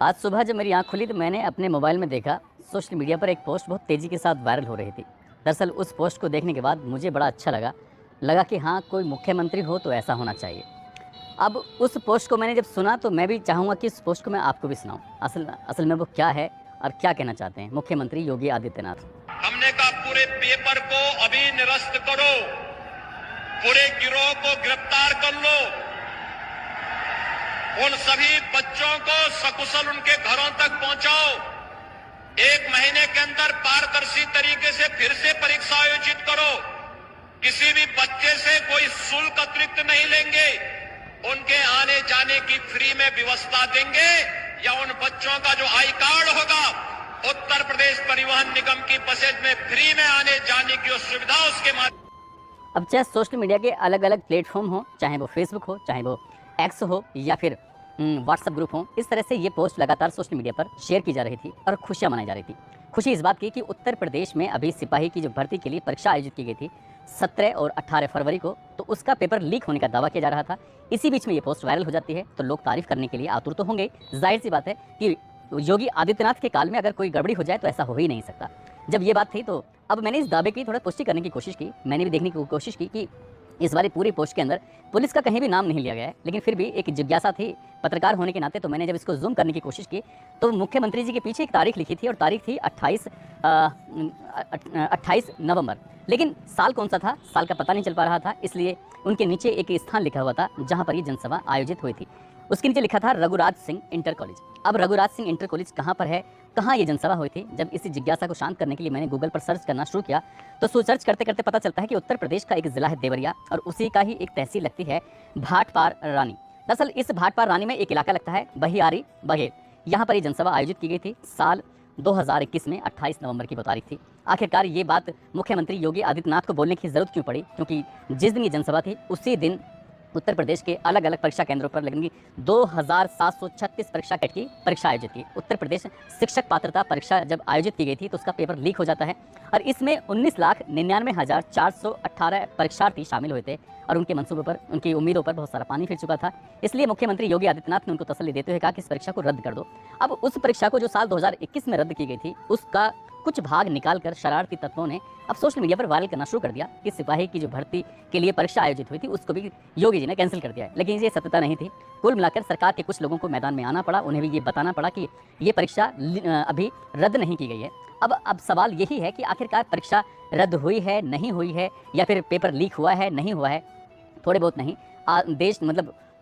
आज सुबह जब मेरी आँख खुली तो मैंने अपने मोबाइल में देखा, सोशल मीडिया पर एक पोस्ट बहुत तेज़ी के साथ वायरल हो रही थी। दरअसल उस पोस्ट को देखने के बाद मुझे बड़ा अच्छा लगा कि हाँ, कोई मुख्यमंत्री हो तो ऐसा होना चाहिए। अब उस पोस्ट को मैंने जब सुना तो मैं भी चाहूँगा कि उस पोस्ट को मैं आपको भी सुनाऊँ। असल में वो क्या है और क्या कहना चाहते हैं मुख्यमंत्री योगी आदित्यनाथ। हमने कहा पूरे पेपर को अभी निरस्त करो, पूरे गिरोह को गिरफ्तार कर लो, उन सभी बच्चों को सकुशल उनके घरों तक पहुंचाओ। 1 महीने के अंदर पारदर्शी तरीके से फिर से परीक्षा आयोजित करो। किसी भी बच्चे से कोई शुल्क अतिरिक्त नहीं लेंगे, उनके आने जाने की फ्री में व्यवस्था देंगे, या उन बच्चों का जो आई कार्ड होगा उत्तर प्रदेश परिवहन निगम की बसेज में फ्री में आने जाने की सुविधा उसके माध्यम। अब चाहे सोशल मीडिया के अलग अलग प्लेटफॉर्म हो, चाहे वो फेसबुक हो, चाहे वो एक्स हो या फिर व्हाट्सएप ग्रुप हो, इस तरह से ये पोस्ट लगातार सोशल मीडिया पर शेयर की जा रही थी और खुशियां मनाई जा रही थी। खुशी इस बात की कि उत्तर प्रदेश में अभी सिपाही की जो भर्ती के लिए परीक्षा आयोजित की गई थी 17 और 18 फरवरी को, तो उसका पेपर लीक होने का दावा किया जा रहा था। इसी बीच में ये पोस्ट वायरल हो जाती है तो लोग तारीफ करने के लिए आतुर तो होंगे। जाहिर सी बात है कि योगी आदित्यनाथ के काल में अगर कोई गड़बड़ी हो जाए तो ऐसा हो ही नहीं सकता। जब ये बात थी तो अब मैंने इस दावे की थोड़ा पुष्टि करने की कोशिश की। मैंने भी देखने की कोशिश की कि इस बारी पूरी पोस्ट के अंदर पुलिस का कहीं भी नाम नहीं लिया गया है, लेकिन फिर भी एक जिज्ञासा थी पत्रकार होने के नाते। तो मैंने जब इसको जूम करने की कोशिश की तो मुख्यमंत्री जी के पीछे एक तारीख लिखी थी और तारीख थी 28 नवंबर। लेकिन साल कौन सा था, साल का पता नहीं चल पा रहा था, इसलिए उनके नीचे एक स्थान लिखा हुआ था जहाँ पर ये जनसभा आयोजित हुई थी। उसके नीचे लिखा था रघुराज सिंह इंटर कॉलेज। अब रघुराज सिंह इंटर कॉलेज कहाँ पर है, कहाँ ये जनसभा हुई थी? जब इसी जिज्ञासा को शांत करने के लिए मैंने गूगल पर सर्च करना शुरू किया तो सर्च करते करते पता चलता है कि उत्तर प्रदेश का एक जिला है देवरिया और उसी का ही एक तहसील लगती है भाटपार रानी। दरअसल इस भाटपार रानी में एक इलाका लगता है बहियारी बघेल। यहाँ पर ये जनसभा आयोजित की गई थी साल 2021 में 28 नवंबर की वो तारीख थी। आखिरकार ये बात मुख्यमंत्री योगी आदित्यनाथ को बोलने की जरूरत क्यों पड़ी? क्योंकि जिस दिन ये जनसभा थी उसी दिन उत्तर प्रदेश के अलग अलग परीक्षा केंद्रों पर लगेंगी 2736 परीक्षा कैट की परीक्षा आयोजित की। उत्तर प्रदेश शिक्षक पात्रता परीक्षा जब आयोजित की गई थी तो उसका पेपर लीक हो जाता है और इसमें 19,99,418 परीक्षार्थी शामिल हुए थे और उनके मंसूबों पर, उनकी उम्मीदों पर बहुत सारा पानी फिर चुका था। इसलिए मुख्यमंत्री योगी आदित्यनाथ ने उनको तसल्ली देते हुए कहा कि इस परीक्षा को रद्द कर दो। अब उस परीक्षा को जो साल 2021 में रद्द की गई थी उसका कुछ भाग निकालकर शरारती तत्वों ने अब सोशल मीडिया पर वायरल करना शुरू कर दिया कि सिपाही की जो भर्ती के लिए परीक्षा आयोजित हुई थी उसको भी योगी जी ने कैंसिल कर दिया है। लेकिन ये सत्यता नहीं थी। कुल मिलाकर सरकार के कुछ लोगों को मैदान में आना पड़ा, उन्हें भी ये बताना पड़ा कि ये परीक्षा अभी रद्द नहीं की गई है। अब सवाल यही है कि आखिरकार परीक्षा रद्द हुई है, नहीं हुई है, या फिर पेपर लीक हुआ है, नहीं हुआ है। थोड़े बहुत नहीं,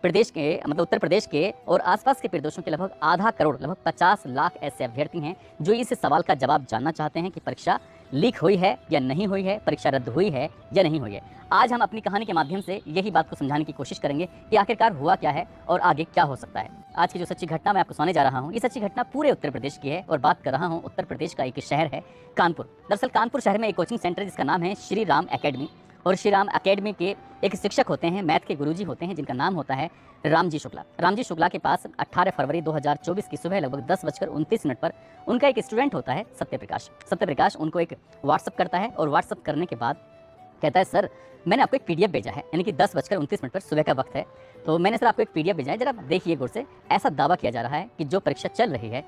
प्रदेश के उत्तर प्रदेश के और आसपास के प्रदेशों के लगभग आधा करोड़, लगभग 50 लाख ऐसे अभ्यर्थी हैं जो इस सवाल का जवाब जानना चाहते हैं कि परीक्षा लीक हुई है या नहीं हुई है, परीक्षा रद्द हुई है या नहीं हुई है। आज हम अपनी कहानी के माध्यम से यही बात को समझाने की कोशिश करेंगे कि आखिरकार हुआ क्या है और आगे क्या हो सकता है। आज की जो सच्ची घटना मैं आपको सुनाने जा रहा हूँ, ये सच्ची घटना पूरे उत्तर प्रदेश की है और बात कर रहा हूँ उत्तर प्रदेश का एक शहर है कानपुर। दरअसल कानपुर शहर में एक कोचिंग सेंटर जिसका नाम है श्री राम एकेडमी, और श्री राम एकेडमी के एक शिक्षक होते हैं, मैथ के गुरुजी होते हैं जिनका नाम होता है रामजी शुक्ला। रामजी शुक्ला के पास 18 फरवरी 2024 की सुबह लगभग 10:29 पर उनका एक स्टूडेंट होता है सत्यप्रकाश उनको एक व्हाट्सअप करता है और व्हाट्सअप करने के बाद कहता है, सर मैंने आपको एक पीडीएफ भेजा है, यानी कि 10:29 पर सुबह का वक्त है, तो मैंने सर आपको एक पीडीएफ भेजा है, जरा देखिए गौर से। ऐसा दावा किया जा रहा है कि जो परीक्षा चल रही है,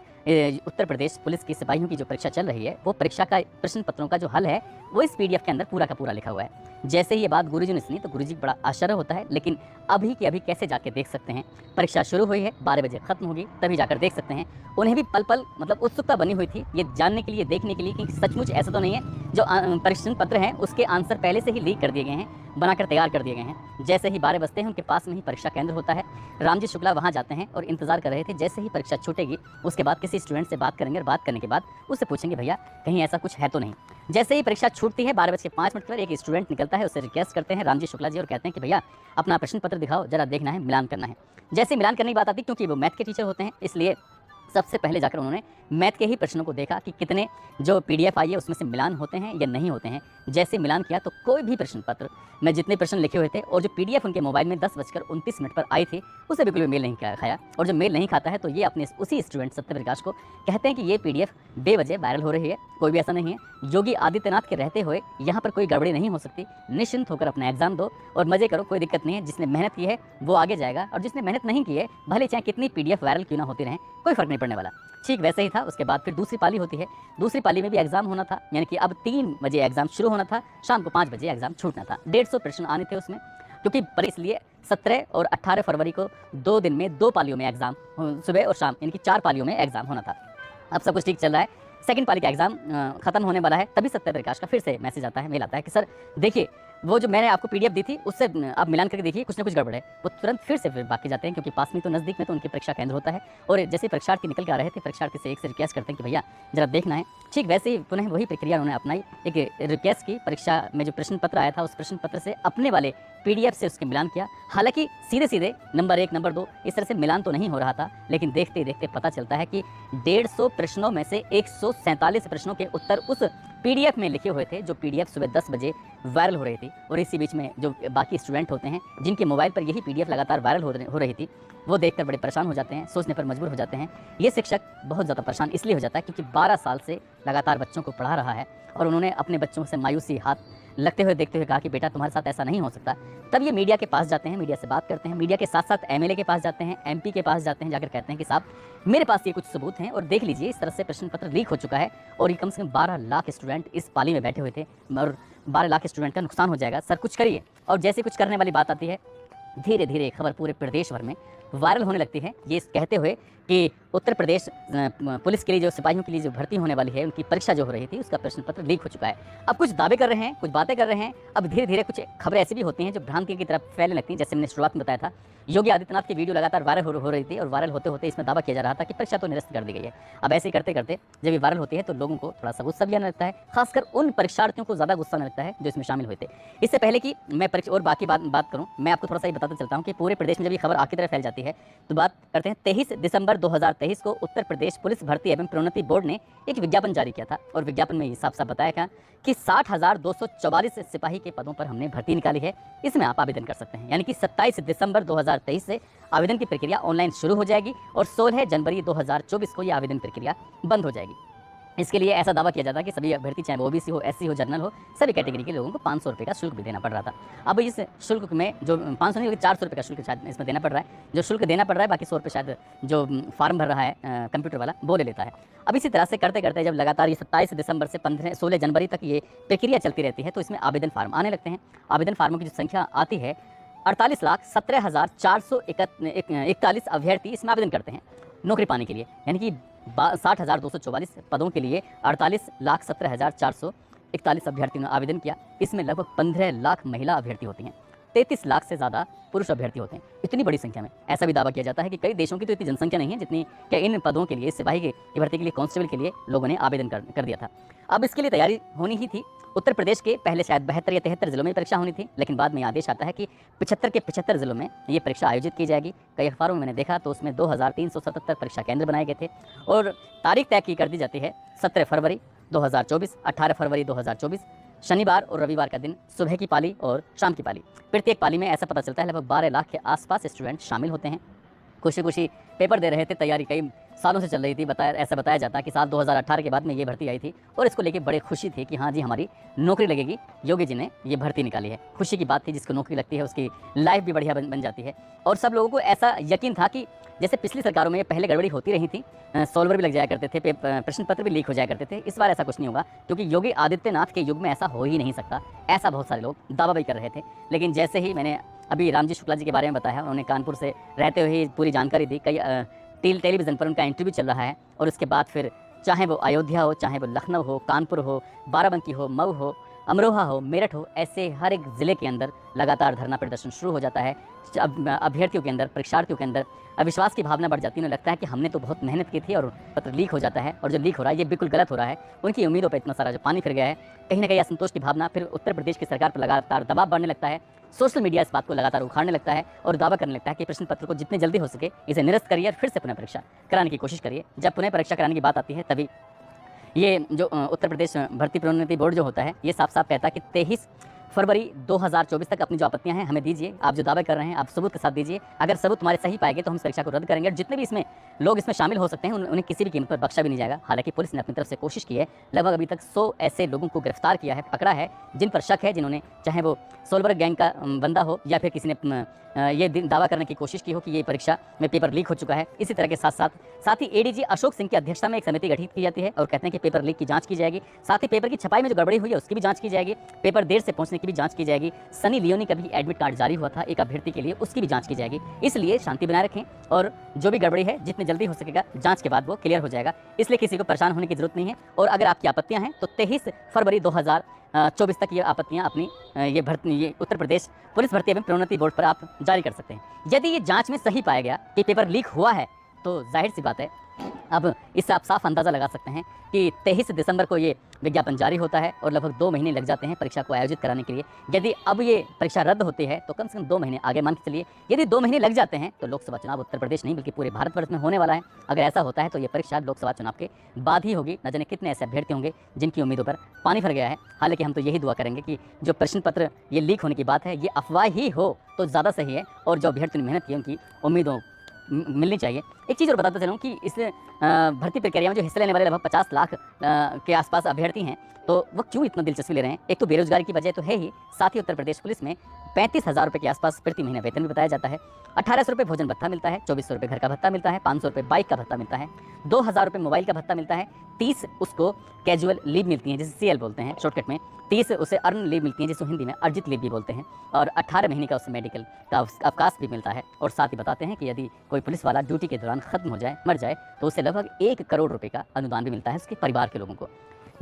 उत्तर प्रदेश पुलिस की सिपाहियों की जो परीक्षा चल रही है, वो परीक्षा का प्रश्न पत्रों का जो हल है वो इस पीडीएफ के अंदर पूरा का पूरा लिखा हुआ है। जैसे ही ये बात गुरुजी ने सुनी तो गुरुजी को बड़ा आश्चर्य होता है, लेकिन अभी के अभी कैसे जाके देख सकते हैं? परीक्षा शुरू हुई है, 12 बजे खत्म होगी, तभी जाकर देख सकते हैं। उन्हें भी पल पल उत्सुकता बनी हुई थी ये जानने के लिए, देखने के लिए कि सचमुच ऐसा तो नहीं है जो प्रश्न पत्र हैं उसके आंसर पहले से ही लीक कर दिए गए हैं, बनाकर तैयार कर दिए गए हैं। जैसे ही 12 बजते हैं उनके पास में ही परीक्षा केंद्र होता है। रामजी शुक्ला वहाँ जाते हैं और इंतजार कर रहे थे जैसे ही परीक्षा छूटेगी उसके बाद किसी स्टूडेंट से बात करेंगे और बात करने के बाद उससे पूछेंगे, भैया कहीं ऐसा कुछ है तो नहीं। जैसे ही परीक्षा छूटती है 12:05 पर एक स्टूडेंट निकलता है, उससे रिक्वेस्ट करते हैं रामजी शुक्ला जी और कहते हैं कि भैया अपना प्रश्न पत्र दिखाओ, जरा देखना है, मिलान करना है। जैसे मिलान करने की बात आती, क्योंकि वो मैथ के टीचर होते हैं इसलिए सबसे पहले जाकर उन्होंने मैथ के ही प्रश्नों को देखा कि कितने जो पीडीएफ आई है उसमें से मिलान होते हैं या नहीं होते हैं। जैसे मिलान किया तो कोई भी प्रश्न पत्र में जितने प्रश्न लिखे हुए थे और जो पीडीएफ उनके मोबाइल में 10:29 पर आई थी उसे बिल्कुल भी मेल नहीं खाया। और जब मेल नहीं खाता है तो ये अपने उसी स्टूडेंट सत्यप्रकाश को कहते हैं कि ये पीडीएफ बेवजह वायरल हो रही है। कोई भी ऐसा नहीं है। योगी आदित्यनाथ के रहते हुए यहाँ पर कोई गड़बड़ी नहीं हो सकती। निश्चिंत होकर अपना एग्जाम दो और मजे करो, कोई दिक्कत नहीं है। जिसने मेहनत की है वो आगे जाएगा और जिसने मेहनत नहीं की है भले चाहे कितनी पीडीएफ वायरल क्यों ना होती रहे, कोई फर्क नहीं पड़ने वाला। ठीक वैसे ही था। उसके बाद फिर दूसरी पाली होती है। दूसरी पाली में भी एग्जाम होना था, यानी कि अब 3 बजे एग्जाम शुरू होना था, शाम को 5 बजे एग्जाम छूटना था। 150 प्रश्न आने थे उसमें, क्योंकि पर इसलिए 17 और 18 फरवरी को 2 दिन में 2 पालियों में एग्जाम, सुबह और शाम, यानी कि 4 पालियों में एग्जाम होना था। अब सब कुछ ठीक चल रहा है। सेकंड पाली का एग्जाम खत्म होने वाला है, तभी सत्यप्रकाश का फिर से मैसेज आता है, मेल आता है कि सर देखिए वो जो मैंने आपको पीडीएफ दी थी उससे आप मिलान करके देखिए, कुछ ना कुछ गड़बड़ है। वो तुरंत फिर से बाकी जाते हैं, क्योंकि पास में तो नज़दीक में तो उनकी परीक्षा केंद्र होता है। और जैसे परीक्षार्थी निकल के आ रहे थे, परीक्षार्थी से एक से रिक्वेस्ट करते हैं कि भैया जरा देखना है। ठीक वैसे ही पुनः वही प्रक्रिया उन्होंने अपनाई। एक रिक्वेस्ट की, परीक्षा में जो प्रश्न पत्र आया था उस प्रश्न पत्र से अपने वाले पीडीएफ से उसके मिलान किया। हालांकि सीधे सीधे नंबर 1 नंबर 2 इस तरह से मिलान तो नहीं हो रहा था, लेकिन देखते देखते पता चलता है कि 150 प्रश्नों में से 147 प्रश्नों के उत्तर उस पीडीएफ में लिखे हुए थे, जो पीडीएफ सुबह 10 बजे वायरल हो रही थी। और इसी बीच में जो बाकी स्टूडेंट होते हैं जिनके मोबाइल पर यही पीडीएफ लगातार वायरल हो रही थी, वो देखकर बड़े परेशान हो जाते हैं, सोचने पर मजबूर हो जाते हैं। ये शिक्षक बहुत ज़्यादा परेशान इसलिए हो जाता है क्योंकि 12 साल से लगातार बच्चों को पढ़ा रहा है और उन्होंने अपने बच्चों से मायूसी हाथ लगते हुए देखते हुए कहा कि बेटा तुम्हारे साथ ऐसा नहीं हो सकता। तब ये मीडिया के पास जाते हैं, मीडिया से बात करते हैं, मीडिया के साथ साथ एमएलए के पास जाते हैं, एमपी के पास जाते हैं, जाकर कहते हैं कि साहब मेरे पास ये कुछ सबूत हैं और देख लीजिए इस तरह से प्रश्न पत्र लीक हो चुका है और ये कम से कम 12 लाख स्टूडेंट इस पाली में बैठे हुए थे और 12 लाख स्टूडेंट का नुकसान हो जाएगा, सर कुछ करिए। और जैसे कुछ करने वाली बात आती है, धीरे धीरे खबर पूरे प्रदेश भर में वायरल होने लगती है, ये कहते हुए कि उत्तर प्रदेश पुलिस के लिए जो सिपाहियों के लिए जो भर्ती होने वाली है, उनकी परीक्षा जो हो रही थी उसका प्रश्न पत्र लीक हो चुका है। अब कुछ दावे कर रहे हैं, कुछ बातें कर रहे हैं। अब धीरे धीरे कुछ खबरें ऐसी भी होती हैं जो भ्रांति की तरफ फैलने लगती हैं। जैसे मैंने शुरुआत में बताया था, योगी आदित्यनाथ की वीडियो लगातार वायरल हो रही थी और वायरल होते होते इसमें दावा किया जा रहा था कि परीक्षा तो निरस्त कर दी गई है। अब ऐसे करते करते जब ये वायरल होती है तो लोगों को थोड़ा सा गुस्सा भी आने लगता है, खासकर उन परीक्षार्थियों को ज़्यादा गुस्सा आने लगता है जो इसमें शामिल हुए थे। इससे पहले कि मैं परीक्षा और बाकी बात करूँ, मैं आपको थोड़ा सा ये बताता चलता हूँ कि पूरे प्रदेश में जब ये खबर आखिरी तरह फैल जाती है तो बात करते हैं 23 दिसंबर 2023 को उत्तर प्रदेश पुलिस भर्ती एवं प्रोन्नति बोर्ड ने एक विज्ञापन जारी किया था और विज्ञापन में ये साफ साफ बताया था कि 60,244 सिपाही के पदों पर हमने भर्ती निकाली है, इसमें आप आवेदन कर सकते हैं। यानी कि 27 दिसंबर 2023 से आवेदन की प्रक्रिया ऑनलाइन शुरू हो जाएगी और 16 जनवरी 2024 को ये आवेदन प्रक्रिया बंद हो जाएगी। इसके लिए ऐसा दावा किया जाता है कि सभी अभ्यर्थी चाहे वो ओबीसी हो, एससी हो, जनरल हो, सभी कैटेगरी के लोगों को 500 रुपये का शुल्क भी देना पड़ रहा था। अब इस शुल्क में जो 500 नहीं बल्कि 400 रुपये का शुल्क शायद इसमें देना पड़ रहा है, जो शुल्क देना पड़ रहा है, बाकी 100 रुपये शायद जो फॉर्म भर रहा है कंप्यूटर वाला वो ले लेता है। अब इसी तरह से करते करते जब लगातार ये 27 दिसंबर से 16 जनवरी तक ये प्रक्रिया चलती रहती है तो इसमें आवेदन फार्म आने लगते हैं। आवेदन फार्मों की जो संख्या आती है 48,17,441 अभ्यर्थी इसमें आवेदन करते हैं नौकरी पाने के लिए। यानी कि 60,244 पदों के लिए 48,17,441 अभ्यर्थियों ने आवेदन किया। इसमें लगभग 15 लाख महिला अभ्यर्थी होती हैं, 33 लाख से ज़्यादा पुरुष अभ्यर्थी होते हैं। इतनी बड़ी संख्या में ऐसा भी दावा किया जाता है कि कई देशों की तो इतनी जनसंख्या नहीं है जितनी कि इन पदों के लिए, सिपाही की भर्ती के लिए, कांस्टेबल के लिए लोगों ने आवेदन कर दिया था। अब इसके लिए तैयारी होनी ही थी। उत्तर प्रदेश के पहले शायद 72 या 73 जिलों में परीक्षा होनी थी, लेकिन बाद में आदेश आता है कि 75 के 75 जिलों में ये परीक्षा आयोजित की जाएगी। कई अखबारों में मैंने देखा तो उसमें 2377 परीक्षा केंद्र बनाए गए थे और तारीख तय की कर दी जाती है 17 फरवरी 2024, 18 फरवरी 2024, शनिवार और रविवार का दिन, सुबह की पाली और शाम की पाली। प्रत्येक पाली में ऐसा पता चलता है लगभग 12 लाख के आसपास स्टूडेंट शामिल होते हैं। खुशी खुशी पेपर दे रहे थे, तैयारी कई सालों से चल रही थी। ऐसा बताया जाता है कि साल 2018 के बाद में ये भर्ती आई थी और इसको लेके बड़े खुशी थी कि हाँ जी हमारी नौकरी लगेगी, योगी जी ने ये भर्ती निकाली है। खुशी की बात थी, जिसको नौकरी लगती है उसकी लाइफ भी बढ़िया बन जाती है। और सब लोगों को ऐसा यकीन था कि जैसे पिछली सरकारों में पहले गड़बड़ी होती रही थी, सॉल्वर भी लग जाया करते थे, प्रश्न पत्र भी लीक हो जाया करते थे, इस बार ऐसा कुछ नहीं होगा क्योंकि योगी आदित्यनाथ के युग में ऐसा हो ही नहीं सकता, ऐसा बहुत सारे लोग दावा भी कर रहे थे। लेकिन जैसे ही मैंने अभी रामजी शुक्ला जी के बारे में बताया, उन्होंने कानपुर से रहते हुए पूरी जानकारी दी, कई टेलीविज़न पर उनका इंटरव्यू चल रहा है और उसके बाद फिर चाहे वो अयोध्या हो, चाहे वो लखनऊ हो, कानपुर हो, बाराबंकी हो, मऊ हो, अमरोहा हो, मेरठ हो, ऐसे हर एक ज़िले के अंदर लगातार धरना प्रदर्शन शुरू हो जाता है। अभ्यर्थियों के अंदर, परीक्षार्थियों के अंदर अविश्वास की भावना बढ़ जाती है। उन्हें लगता है कि हमने तो बहुत मेहनत की थी और पत्र लीक हो जाता है और जो लीक हो रहा है ये बिल्कुल गलत हो रहा है। उनकी उम्मीदों पर इतना सारा जो पानी फिर गया है, कहीं ना कहीं असंतोष की भावना फिर उत्तर प्रदेश की सरकार पर लगातार दबाव बढ़ने लगता है। सोशल मीडिया इस बात को लगातार उखाड़ने लगता है और दावा करने लगता है कि प्रश्न पत्र को जितने जल्दी हो सके इसे निरस्त करिए और फिर से पुनः परीक्षा कराने की कोशिश करिए। जब पुनः परीक्षा कराने की बात आती है तभी ये जो उत्तर प्रदेश भर्ती प्रोन्नति बोर्ड जो होता है, ये साफ साफ कहता है कि 23 फरवरी 2024 तक अपनी जो आपत्तियां हैं हमें दीजिए। आप जो दावे कर रहे हैं आप सबूत के साथ दीजिए। अगर सबूत तुम्हारे सही पाएंगे तो हम परीक्षा को रद्द करेंगे, और जितने भी इसमें लोग इसमें शामिल हो सकते हैं उन्हें किसी भी कीमत पर बख्शा भी नहीं जाएगा। हालांकि पुलिस ने अपनी तरफ से कोशिश की है, लगभग अभी तक 100 ऐसे लोगों को गिरफ्तार किया है, पकड़ा है, जिन पर शक है, जिन्होंने चाहे वो सोलबर्ग गैंग का बंदा हो या फिर किसी ने ये दावा करने की कोशिश की हो कि ये परीक्षा में पेपर लीक हो चुका है। इसी तरह के साथ ही एडीजी अशोक सिंह की अध्यक्षता में एक समिति गठित की जाती है और कहते हैं कि पेपर लीक की जांच की जाएगी। साथ ही पेपर की छपाई में जो गड़बड़ी हुई है उसकी भी जांच की जाएगी, पेपर देर से पहुंचने की भी जांच की जाएगी। सनी लियोनी का भी एडमिट कार्ड जारी हुआ था एक अभ्यर्थी के लिए, उसकी भी जांच की जाएगी। इसलिए शांति बनाए रखें और जो भी गड़बड़ी है जितनी जल्दी हो सकेगा जांच के बाद वो क्लियर हो जाएगा, इसलिए किसी को परेशान होने की जरूरत नहीं है। और अगर आपकी आपत्तियां हैं तो 23 फरवरी 2024 तक ये आपत्तियां अपनी ये उत्तर प्रदेश पुलिस भर्ती एवं प्रोन्नति बोर्ड पर आप जारी कर सकते हैं। यदि ये जांच में सही पाया गया कि पेपर लीक हुआ है तो जाहिर सी बात है, अब इससे आप साफ अंदाज़ा लगा सकते हैं कि 23 दिसंबर को ये विज्ञापन जारी होता है और लगभग 2 महीने लग जाते हैं परीक्षा को आयोजित कराने के लिए। यदि अब ये परीक्षा रद्द होती है तो कम से कम 2 महीने आगे मान के चलिए। यदि 2 महीने लग जाते हैं तो लोकसभा चुनाव उत्तर प्रदेश नहीं बल्कि पूरे भारतवर्ष में होने वाला है। अगर ऐसा होता है तो ये परीक्षा लोकसभा चुनाव के बाद ही होगी। न जाने कितने ऐसे अभ्यर्थी होंगे जिनकी उम्मीदों पर पानी भर गया है। हालांकि हम तो यही दुआ करेंगे कि जो प्रश्न पत्र ये लीक होने की बात है ये अफवाह ही हो तो ज़्यादा सही है, और जो अभ्यर्थियों ने मेहनत की उनकी उम्मीदों मिलनी चाहिए। एक चीज़ और बताता चलूँ कि इस भर्ती प्रक्रिया में जो हिस्सा लेने वाले लगभग 50 लाख के आसपास अभ्यर्थी हैं, तो वो क्यों इतना दिलचस्पी ले रहे हैं? एक तो बेरोजगारी की वजह तो है ही, साथ ही उत्तर प्रदेश पुलिस में 35,000 रुपये के आसपास प्रति महीना वेतन भी बताया जाता है। 1800 रुपये भोजन भत्ता मिलता है, 2400 रुपये घर का भत्ता मिलता है, 500 रुपये बाइक का भत्ता मिलता है, 2000 रुपये मोबाइल का भत्ता मिलता है, 30 उसको कैजुअल लीव मिलती है जिसे CL बोलते हैं शॉर्टकट में, 30 उसे अर्न लीव मिलती है जिसको हिंदी में अर्जित लीव भी बोलते हैं, और 18 महीने का उसे मेडिकल का अवकाश भी मिलता है। और साथ ही बताते हैं कि यदि कोई पुलिस वाला ड्यूटी के दौरान खत्म हो जाए, मर जाए, तो उसे लगभग 1 करोड़ रुपए का अनुदान भी मिलता है उसके परिवार के लोगों को।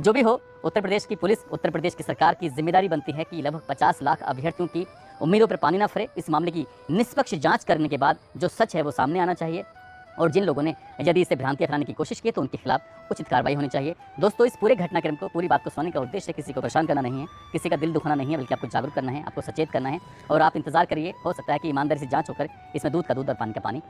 जो भी हो, उत्तर प्रदेश की पुलिस, उत्तर प्रदेश की सरकार की जिम्मेदारी बनती है कि लगभग 50 लाख अभ्यर्थियों की उम्मीदों पर पानी ना फरे। इस मामले की निष्पक्ष जांच करने के बाद जो सच है वो सामने आना चाहिए, और जिन लोगों ने यदि इसे भ्रांतियां फैलाने की कोशिश की तो उनके खिलाफ उचित कार्रवाई होनी चाहिए। दोस्तों, इस पूरे घटनाक्रम को, पूरी बात को सुनने का उद्देश्य किसी को परेशान करना नहीं है, किसी का दिल दुखाना नहीं है, बल्कि आपको जागरूक करना है, आपको सचेत करना है। और आप इंतजार करिए, हो सकता है कि ईमानदारी से जांच होकर इसमें दूध का दूध और पानी का पानी